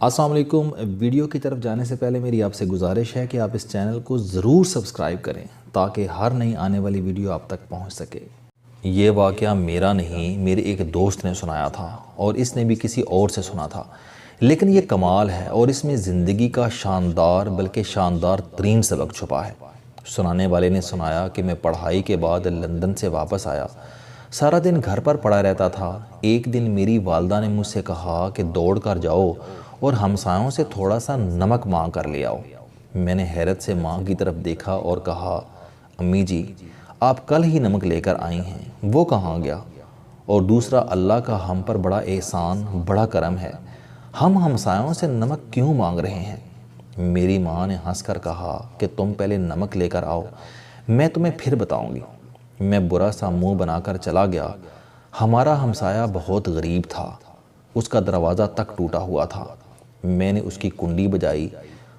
السلام علیکم۔ ویڈیو کی طرف جانے سے پہلے میری آپ سے گزارش ہے کہ آپ اس چینل کو ضرور سبسکرائب کریں تاکہ ہر نئی آنے والی ویڈیو آپ تک پہنچ سکے۔ یہ واقعہ میرا نہیں، میرے ایک دوست نے سنایا تھا اور اس نے بھی کسی اور سے سنا تھا، لیکن یہ کمال ہے اور اس میں زندگی کا شاندار بلکہ شاندار ترین سبق چھپا ہے۔ سنانے والے نے سنایا کہ میں پڑھائی کے بعد لندن سے واپس آیا، سارا دن گھر پر پڑا رہتا تھا۔ ایک دن میری والدہ نے مجھ سے کہا کہ دوڑ کر جاؤ اور ہمسایوں سے تھوڑا سا نمک مانگ کر لے آؤ۔ میں نے حیرت سے ماں کی طرف دیکھا اور کہا، امی جی آپ کل ہی نمک لے کر آئی ہیں، وہ کہاں گیا؟ اور دوسرا، اللہ کا ہم پر بڑا احسان، بڑا کرم ہے، ہم ہمسایوں سے نمک کیوں مانگ رہے ہیں؟ میری ماں نے ہنس کر کہا کہ تم پہلے نمک لے کر آؤ، میں تمہیں پھر بتاؤں گی۔ میں برا سا منہ بنا کر چلا گیا۔ ہمارا ہمسایہ بہت غریب تھا، اس کا دروازہ تک ٹوٹا ہوا تھا۔ میں نے اس کی کنڈی بجائی،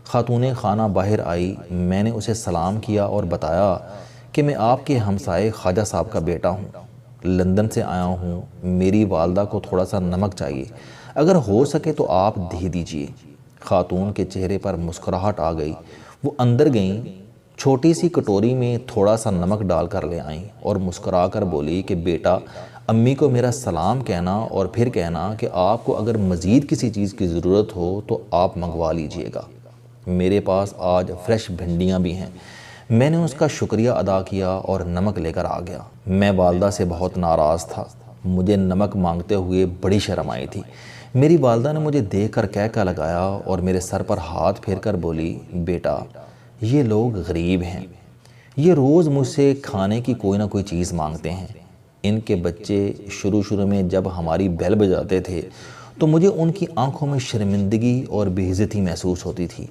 خاتون خانہ باہر آئی۔ میں نے اسے سلام کیا اور بتایا کہ میں آپ کے ہمسائے خواجہ صاحب کا بیٹا ہوں، لندن سے آیا ہوں، میری والدہ کو تھوڑا سا نمک چاہیے، اگر ہو سکے تو آپ دے دیجئے۔ خاتون کے چہرے پر مسکراہٹ آ گئی، وہ اندر گئیں، چھوٹی سی کٹوری میں تھوڑا سا نمک ڈال کر لے آئیں اور مسکرا کر بولی کہ بیٹا امی کو میرا سلام کہنا اور پھر کہنا کہ آپ کو اگر مزید کسی چیز کی ضرورت ہو تو آپ منگوا لیجئے گا، میرے پاس آج فریش بھنڈیاں بھی ہیں۔ میں نے اس کا شکریہ ادا کیا اور نمک لے کر آ گیا۔ میں والدہ سے بہت ناراض تھا، مجھے نمک مانگتے ہوئے بڑی شرم آئی تھی۔ میری والدہ نے مجھے دیکھ کر کہکا لگایا اور میرے سر پر ہاتھ پھیر کر بولی، بیٹا یہ لوگ غریب ہیں، یہ روز مجھ سے کھانے کی کوئی نہ کوئی چیز مانگتے ہیں۔ ان کے بچے شروع میں جب ہماری بیل بجاتے تھے تو مجھے ان کی آنکھوں میں شرمندگی اور بے عزتی محسوس ہوتی تھی۔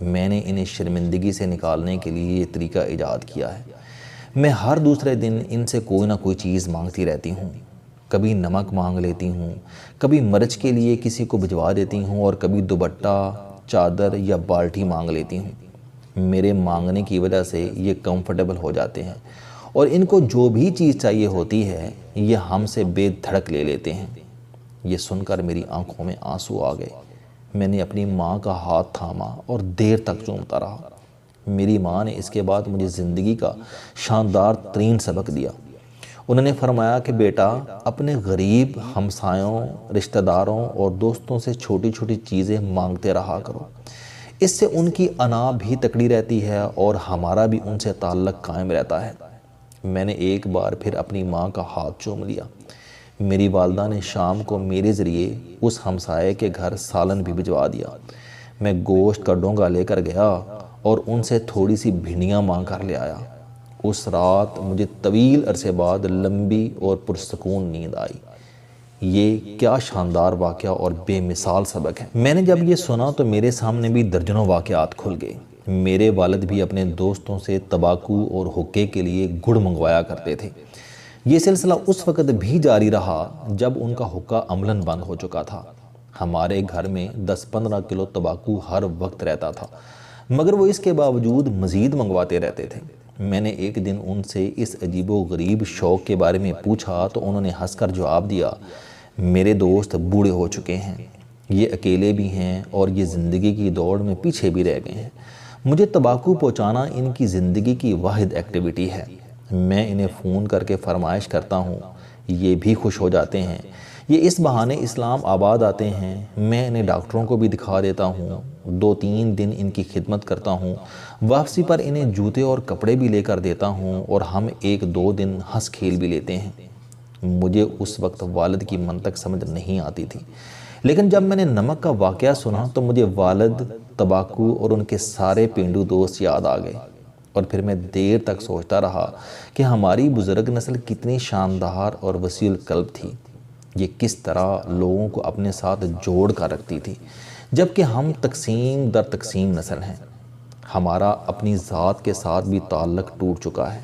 میں نے انہیں شرمندگی سے نکالنے کے لیے یہ طریقہ ایجاد کیا ہے۔ میں ہر دوسرے دن ان سے کوئی نہ کوئی چیز مانگتی رہتی ہوں، کبھی نمک مانگ لیتی ہوں، کبھی مرچ کے لیے کسی کو بھجوا دیتی ہوں اور کبھی دوپٹہ، چادر یا بالٹی مانگ لیتی ہوں۔ میرے مانگنے کی وجہ سے یہ کمفرٹیبل ہو جاتے ہیں اور ان کو جو بھی چیز چاہیے ہوتی ہے یہ ہم سے بے دھڑک لے لیتے ہیں۔ یہ سن کر میری آنکھوں میں آنسو آ گئے۔ میں نے اپنی ماں کا ہاتھ تھاما اور دیر تک چومتا رہا۔ میری ماں نے اس کے بعد مجھے زندگی کا شاندار ترین سبق دیا۔ انہوں نے فرمایا کہ بیٹا اپنے غریب ہمسایوں، رشتہ داروں اور دوستوں سے چھوٹی چھوٹی چیزیں مانگتے رہا کرو، اس سے ان کی انا بھی تکڑی رہتی ہے اور ہمارا بھی ان سے تعلق قائم رہتا ہے۔ میں نے ایک بار پھر اپنی ماں کا ہاتھ چوم لیا۔ میری والدہ نے شام کو میرے ذریعے اس ہمسائے کے گھر سالن بھی بھجوا دیا۔ میں گوشت کا ڈونگا لے کر گیا اور ان سے تھوڑی سی بھنڈیاں مانگ کر لے آیا۔ اس رات مجھے طویل عرصے بعد لمبی اور پرسکون نیند آئی۔ یہ کیا شاندار واقعہ اور بے مثال سبق ہے۔ میں نے جب یہ سنا تو میرے سامنے بھی درجنوں واقعات کھل گئے۔ میرے والد بھی اپنے دوستوں سے تمباکو اور حقے کے لیے گڑ منگوایا کرتے تھے۔ یہ سلسلہ اس وقت بھی جاری رہا جب ان کا حقہ عملاً بند ہو چکا تھا۔ ہمارے گھر میں 10-15 کلو تمباکو ہر وقت رہتا تھا، مگر وہ اس کے باوجود مزید منگواتے رہتے تھے۔ میں نے ایک دن ان سے اس عجیب و غریب شوق کے بارے میں پوچھا تو انہوں نے ہنس کر جواب دیا، میرے دوست بوڑھے ہو چکے ہیں، یہ اکیلے بھی ہیں اور یہ زندگی کی دوڑ میں پیچھے بھی رہ گئے ہیں، مجھے تمباکو پہنچانا ان کی زندگی کی واحد ایکٹیویٹی ہے۔ میں انہیں فون کر کے فرمائش کرتا ہوں، یہ بھی خوش ہو جاتے ہیں، یہ اس بہانے اسلام آباد آتے ہیں، میں انہیں ڈاکٹروں کو بھی دکھا دیتا ہوں، 2-3 دن ان کی خدمت کرتا ہوں، واپسی پر انہیں جوتے اور کپڑے بھی لے کر دیتا ہوں اور ہم 1-2 دن ہنس کھیل بھی لیتے ہیں۔ مجھے اس وقت والد کی منطق سمجھ نہیں آتی تھی، لیکن جب میں نے نمک کا واقعہ سنا تو مجھے والد، تمباکو اور ان کے سارے پینڈو دوست یاد آ گئے، اور پھر میں دیر تک سوچتا رہا کہ ہماری بزرگ نسل کتنی شاندار اور وسیع القلب تھی، یہ کس طرح لوگوں کو اپنے ساتھ جوڑ کر رکھتی تھی، جبکہ ہم تقسیم در تقسیم نسل ہیں۔ ہمارا اپنی ذات کے ساتھ بھی تعلق ٹوٹ چکا ہے۔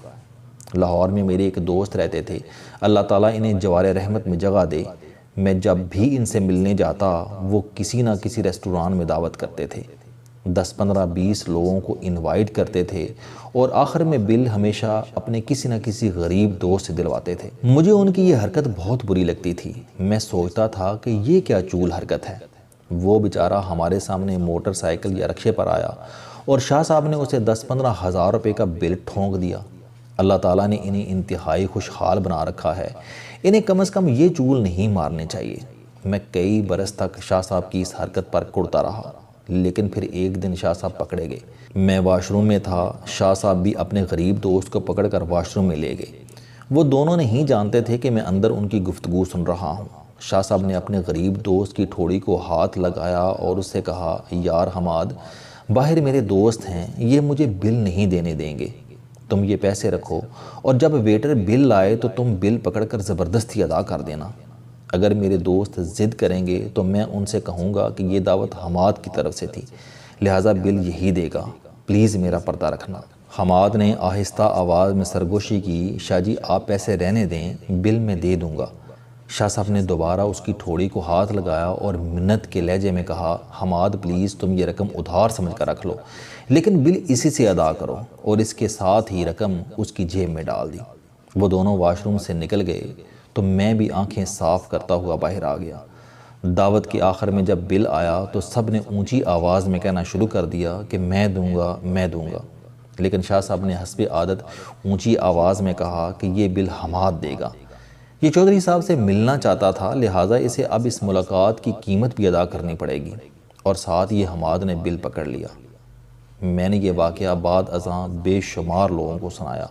لاہور میں میرے ایک دوست رہتے تھے، اللہ تعالیٰ انہیں جوار رحمت میں جگہ دے۔ میں جب بھی ان سے ملنے جاتا وہ کسی نہ کسی ریسٹوران میں دعوت کرتے تھے، 10-15-20 لوگوں کو انوائٹ کرتے تھے اور آخر میں بل ہمیشہ اپنے کسی نہ کسی غریب دوست سے دلواتے تھے۔ مجھے ان کی یہ حرکت بہت بری لگتی تھی۔ میں سوچتا تھا کہ یہ کیا چول حرکت ہے، وہ بیچارہ ہمارے سامنے موٹر سائیکل یا رکشے پر آیا اور شاہ صاحب نے اسے 10-15 ہزار روپے کا بل ٹھونک دیا۔ اللہ تعالیٰ نے انہیں انتہائی خوشحال بنا رکھا ہے، انہیں کم از کم یہ چول نہیں مارنے چاہیے۔ میں کئی برس تک شاہ صاحب کی اس حرکت پر کڑتا رہا، لیکن پھر ایک دن شاہ صاحب پکڑے گئے۔ میں واش روم میں تھا، شاہ صاحب بھی اپنے غریب دوست کو پکڑ کر واش روم میں لے گئے۔ وہ دونوں نہیں جانتے تھے کہ میں اندر ان کی گفتگو سن رہا ہوں۔ شاہ صاحب نے اپنے غریب دوست کی ٹھوڑی کو ہاتھ لگایا اور اس سے کہا، یار حماد، باہر میرے دوست ہیں، یہ مجھے بل نہیں دینے دیں گے، تم یہ پیسے رکھو اور جب ویٹر بل لائے تو تم بل پکڑ کر زبردستی ادا کر دینا۔ اگر میرے دوست ضد کریں گے تو میں ان سے کہوں گا کہ یہ دعوت حماد کی طرف سے تھی، لہٰذا بل یہی دے گا، پلیز میرا پردہ رکھنا۔ حماد نے آہستہ آواز میں سرگوشی کی، شاہ جی آپ پیسے رہنے دیں، بل میں دے دوں گا۔ شاہ صاحب نے دوبارہ اس کی ٹھوڑی کو ہاتھ لگایا اور منت کے لہجے میں کہا، حماد پلیز تم یہ رقم ادھار سمجھ کر رکھ لو، لیکن بل اسی سے ادا کرو، اور اس کے ساتھ ہی رقم اس کی جیب میں ڈال دی۔ وہ دونوں واش روم سے نکل گئے تو میں بھی آنکھیں صاف کرتا ہوا باہر آ گیا۔ دعوت کے آخر میں جب بل آیا تو سب نے اونچی آواز میں کہنا شروع کر دیا کہ میں دوں گا، میں دوں گا، لیکن شاہ صاحب نے حسب عادت اونچی آواز میں کہا کہ یہ بل حماد دے گا۔ یہ چودھری صاحب سے ملنا چاہتا تھا، لہٰذا اسے اب اس ملاقات کی قیمت بھی ادا کرنی پڑے گی، اور ساتھ یہ حماد نے بل پکڑ لیا۔ میں نے یہ واقعہ بعد ازاں بے شمار لوگوں کو سنایا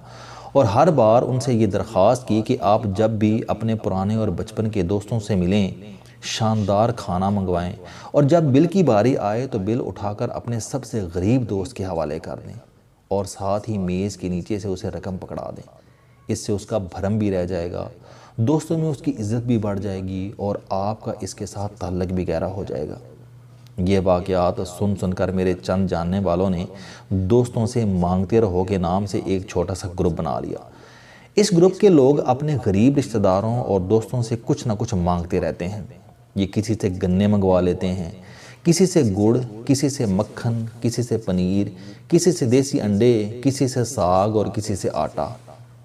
اور ہر بار ان سے یہ درخواست کی کہ آپ جب بھی اپنے پرانے اور بچپن کے دوستوں سے ملیں شاندار کھانا منگوائیں، اور جب بل کی باری آئے تو بل اٹھا کر اپنے سب سے غریب دوست کے حوالے کر دیں، اور ساتھ ہی میز کے نیچے سے اسے رقم پکڑا دیں۔ اس سے اس کا بھرم بھی رہ جائے گا، دوستوں میں اس کی عزت بھی بڑھ جائے گی، اور آپ کا اس کے ساتھ تعلق بھی گہرا ہو جائے گا۔ یہ واقعات سن کر میرے چند جاننے والوں نے دوستوں سے مانگتے رہو کے نام سے ایک چھوٹا سا گروپ بنا لیا۔ اس گروپ کے لوگ اپنے غریب رشتہ داروں اور دوستوں سے کچھ نہ کچھ مانگتے رہتے ہیں۔ یہ کسی سے گنے منگوا لیتے ہیں، کسی سے گڑ، کسی سے مکھن، کسی سے پنیر، کسی سے دیسی انڈے، کسی سے ساگ اور کسی سے آٹا۔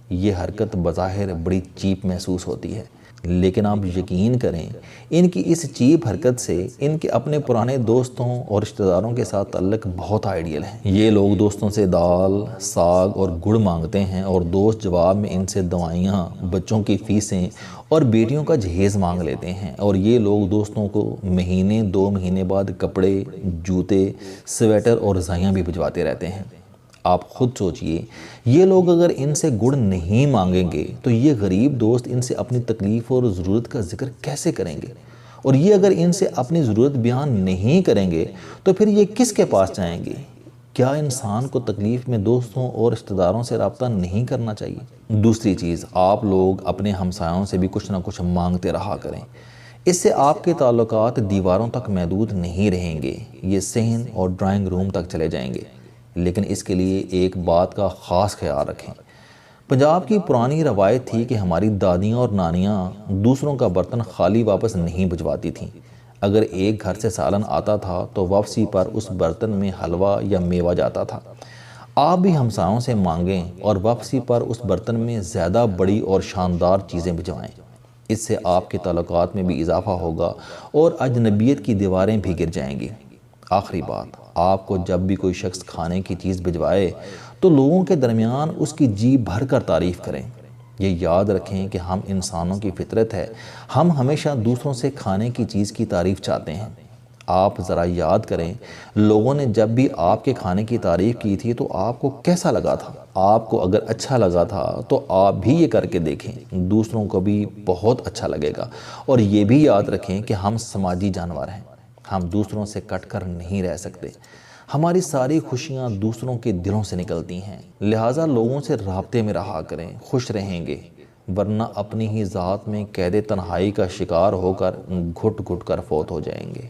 یہ حرکت بظاہر بڑی چیپ محسوس ہوتی ہے، لیکن آپ یقین کریں ان کی اس چیپ حرکت سے ان کے اپنے پرانے دوستوں اور رشتہ داروں کے ساتھ تعلق بہت آئیڈیل ہے۔ یہ لوگ دوستوں سے دال، ساگ اور گڑ مانگتے ہیں، اور دوست جواب میں ان سے دوائیاں، بچوں کی فیسیں اور بیٹیوں کا جہیز مانگ لیتے ہیں، اور یہ لوگ دوستوں کو مہینے 2 مہینے بعد کپڑے، جوتے، سویٹر اور رضائیاں بھی بھجواتے رہتے ہیں۔ آپ خود سوچئے، یہ لوگ اگر ان سے گڑ نہیں مانگیں گے تو یہ غریب دوست ان سے اپنی تکلیف اور ضرورت کا ذکر کیسے کریں گے؟ اور یہ اگر ان سے اپنی ضرورت بیان نہیں کریں گے تو پھر یہ کس کے پاس جائیں گے؟ کیا انسان کو تکلیف میں دوستوں اور رشتہ داروں سے رابطہ نہیں کرنا چاہیے؟ دوسری چیز، آپ لوگ اپنے ہمسایوں سے بھی کچھ نہ کچھ مانگتے رہا کریں۔ اس سے آپ کے تعلقات دیواروں تک محدود نہیں رہیں گے، یہ صحن اور ڈرائنگ روم تک چلے جائیں گے۔ لیکن اس کے لیے ایک بات کا خاص خیال رکھیں۔ پنجاب کی پرانی روایت تھی کہ ہماری دادیاں اور نانیاں دوسروں کا برتن خالی واپس نہیں بھجواتی تھیں۔ اگر ایک گھر سے سالن آتا تھا تو واپسی پر اس برتن میں حلوہ یا میوہ جاتا تھا۔ آپ بھی ہمسایوں سے مانگیں اور واپسی پر اس برتن میں زیادہ بڑی اور شاندار چیزیں بھجوائیں۔ اس سے آپ کے تعلقات میں بھی اضافہ ہوگا اور اجنبیت کی دیواریں بھی گر جائیں گی۔ آخری بات، آپ کو جب بھی کوئی شخص کھانے کی چیز بھجوائے تو لوگوں کے درمیان اس کی جی بھر کر تعریف کریں۔ یہ یاد رکھیں کہ ہم انسانوں کی فطرت ہے، ہم ہمیشہ دوسروں سے کھانے کی چیز کی تعریف چاہتے ہیں۔ آپ ذرا یاد کریں، لوگوں نے جب بھی آپ کے کھانے کی تعریف کی تھی تو آپ کو کیسا لگا تھا؟ آپ کو اگر اچھا لگا تھا تو آپ بھی یہ کر کے دیکھیں، دوسروں کو بھی بہت اچھا لگے گا۔ اور یہ بھی یاد رکھیں کہ ہم سماجی جانور ہیں، ہم دوسروں سے کٹ کر نہیں رہ سکتے۔ ہماری ساری خوشیاں دوسروں کے دلوں سے نکلتی ہیں، لہٰذا لوگوں سے رابطے میں رہا کریں، خوش رہیں گے، ورنہ اپنی ہی ذات میں قید تنہائی کا شکار ہو کر گھٹ گھٹ کر فوت ہو جائیں گے۔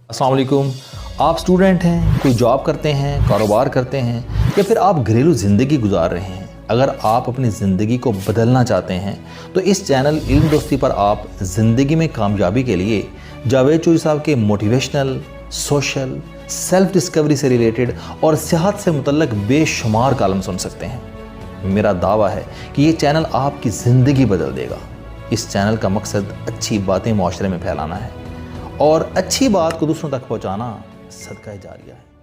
السلام علیکم، آپ اسٹوڈنٹ ہیں، کوئی جاب کرتے ہیں، کاروبار کرتے ہیں، یا پھر آپ گھریلو زندگی گزار رہے ہیں۔ اگر آپ اپنی زندگی کو بدلنا چاہتے ہیں تو اس چینل علم دوستی پر آپ زندگی میں کامیابی کے لیے جاوید چودھری صاحب کے موٹیویشنل، سوشل، سیلف ڈسکوری سے ریلیٹڈ اور صحت سے متعلق بے شمار کالم سن سکتے ہیں۔ میرا دعویٰ ہے کہ یہ چینل آپ کی زندگی بدل دے گا۔ اس چینل کا مقصد اچھی باتیں معاشرے میں پھیلانا ہے، اور اچھی بات کو دوسروں تک پہنچانا صدقہ جاریہ ہے۔